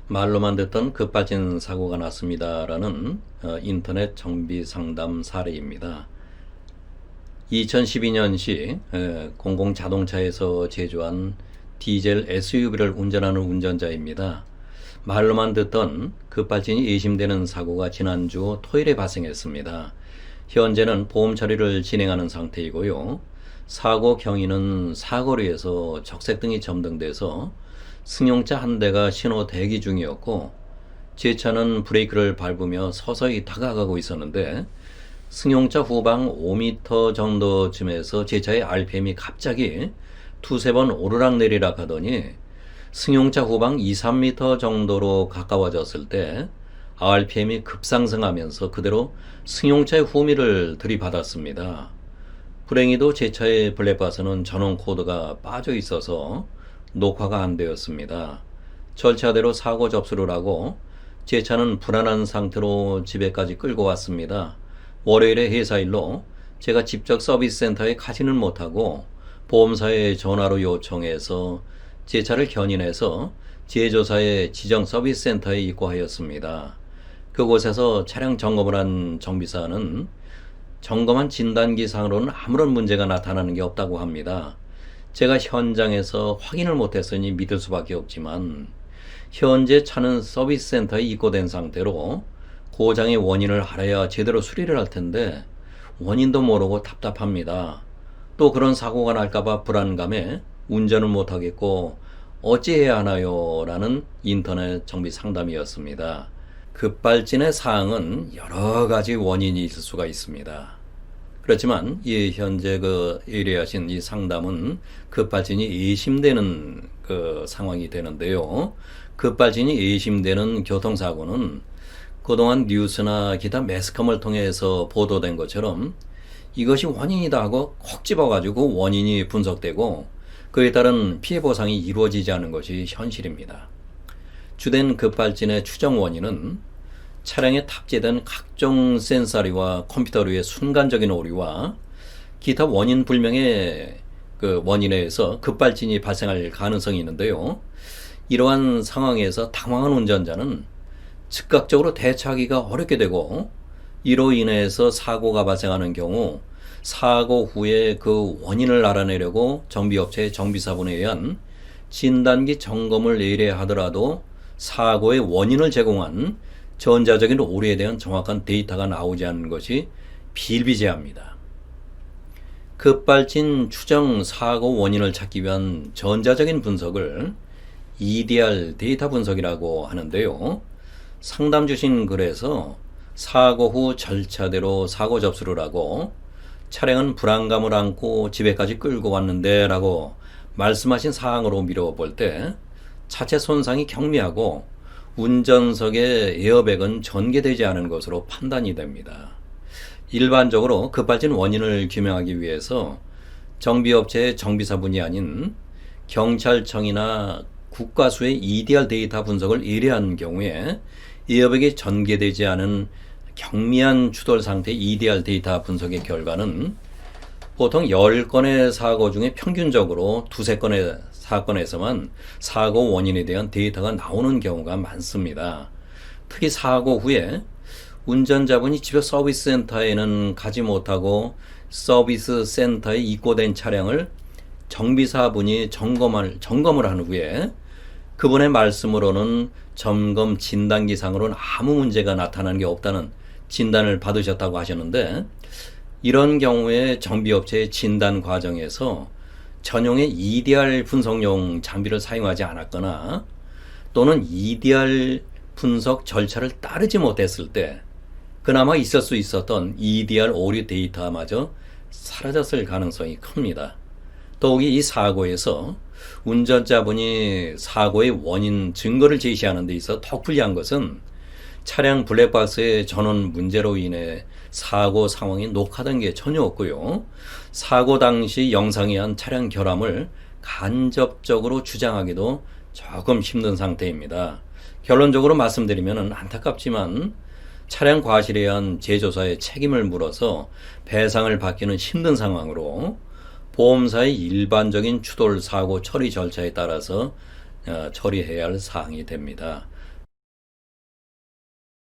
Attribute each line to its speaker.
Speaker 1: 말로만 듣던 급발진 사고가 났습니다라는 인터넷 정비 상담 사례입니다. 2012년시 공공자동차에서 제조한 디젤 SUV를 운전하는 운전자입니다. 말로만 듣던 급발진이 의심되는 사고가 지난주 토요일에 발생했습니다. 현재는 보험 처리를 진행하는 상태이고요. 사고 경위는 사거리에서 적색등이 점등돼서 승용차 한 대가 신호 대기 중이었고, 제 차는 브레이크를 밟으며 서서히 다가가고 있었는데 승용차 후방 5m 정도쯤에서 제 차의 RPM이 갑자기 두세 번 오르락내리락 하더니 승용차 후방 2, 3m 정도로 가까워졌을 때 RPM이 급상승하면서 그대로 승용차의 후미를 들이받았습니다. 불행히도 제 차의 블랙박스는 전원 코드가 빠져 있어서 녹화가 안 되었습니다. 절차대로 사고 접수를 하고 제 차는 불안한 상태로 집에까지 끌고 왔습니다. 월요일에 회사일로 제가 직접 서비스 센터에 가지는 못하고 보험사에 전화로 요청해서 제 차를 견인해서 제조사의 지정 서비스 센터에 입고하였습니다. 그곳에서 차량 점검을 한 정비사는 점검한 진단기상으로는 아무런 문제가 나타나는 게 없다고 합니다. 제가 현장에서 확인을 못했으니 믿을 수밖에 없지만 현재 차는 서비스 센터에 입고된 상태로 고장의 원인을 알아야 제대로 수리를 할 텐데 원인도 모르고 답답합니다. 또 그런 사고가 날까봐 불안감에 운전을 못하겠고 어찌해야 하나요? 라는 인터넷 정비 상담이었습니다. 급발진의 사항은 여러 가지 원인이 있을 수가 있습니다. 그렇지만 현재 의뢰하신 이 상담은 급발진이 의심되는 상황이 되는데요. 급발진이 의심되는 교통사고는 그동안 뉴스나 기타 매스컴을 통해서 보도된 것처럼 이것이 원인이다 하고 콕 집어가지고 원인이 분석되고 그에 따른 피해 보상이 이루어지지 않은 것이 현실입니다. 주된 급발진의 추정 원인은 차량에 탑재된 각종 센서리와 컴퓨터류의 순간적인 오류와 기타 원인 불명의 원인에 의해서 급발진이 발생할 가능성이 있는데요. 이러한 상황에서 당황한 운전자는 즉각적으로 대처하기가 어렵게 되고 이로 인해서 사고가 발생하는 경우 사고 후에 그 원인을 알아내려고 정비업체의 정비사분에 의한 진단기 점검을 의뢰하더라도 사고의 원인을 제공한 전자적인 오류에 대한 정확한 데이터가 나오지 않는 것이 비일비재합니다. 급발진 추정 사고 원인을 찾기 위한 전자적인 분석을 EDR 데이터 분석이라고 하는데요. 상담 주신 글에서 사고 후 절차대로 사고 접수를 하고 차량은 불안감을 안고 집에까지 끌고 왔는데 라고 말씀하신 사항으로 미뤄볼 때 차체 손상이 경미하고 운전석의 에어백은 전개되지 않은 것으로 판단이 됩니다. 일반적으로 급발진 원인을 규명하기 위해서 정비업체의 정비사분이 아닌 경찰청이나 국가수의 EDR 데이터 분석을 의뢰한 경우에 에어백이 전개되지 않은 경미한 추돌 상태의 EDR 데이터 분석의 결과는 보통 10건의 사고 중에 평균적으로 두세 건의 사건에서만 사고 원인에 대한 데이터가 나오는 경우가 많습니다. 특히 사고 후에 운전자분이 집에 서비스 센터에는 가지 못하고 서비스 센터에 입고된 차량을 정비사분이 점검을 한 후에 그분의 말씀으로는 점검 진단기상으로는 아무 문제가 나타난 게 없다는 진단을 받으셨다고 하셨는데 이런 경우에 정비업체의 진단 과정에서 전용의 EDR 분석용 장비를 사용하지 않았거나 또는 EDR 분석 절차를 따르지 못했을 때 그나마 있을 수 있었던 EDR 오류 데이터마저 사라졌을 가능성이 큽니다. 더욱이 이 사고에서 운전자분이 사고의 원인 증거를 제시하는 데 있어 더 불리한 것은 차량 블랙박스의 전원 문제로 인해 사고 상황이 녹화된 게 전혀 없고요. 사고 당시 영상에 한 차량 결함을 간접적으로 주장하기도 조금 힘든 상태입니다. 결론적으로 말씀드리면 안타깝지만 차량 과실에 의한 제조사의 책임을 물어서 배상을 받기는 힘든 상황으로 보험사의 일반적인 추돌 사고 처리 절차에 따라서 처리해야 할 사항이 됩니다.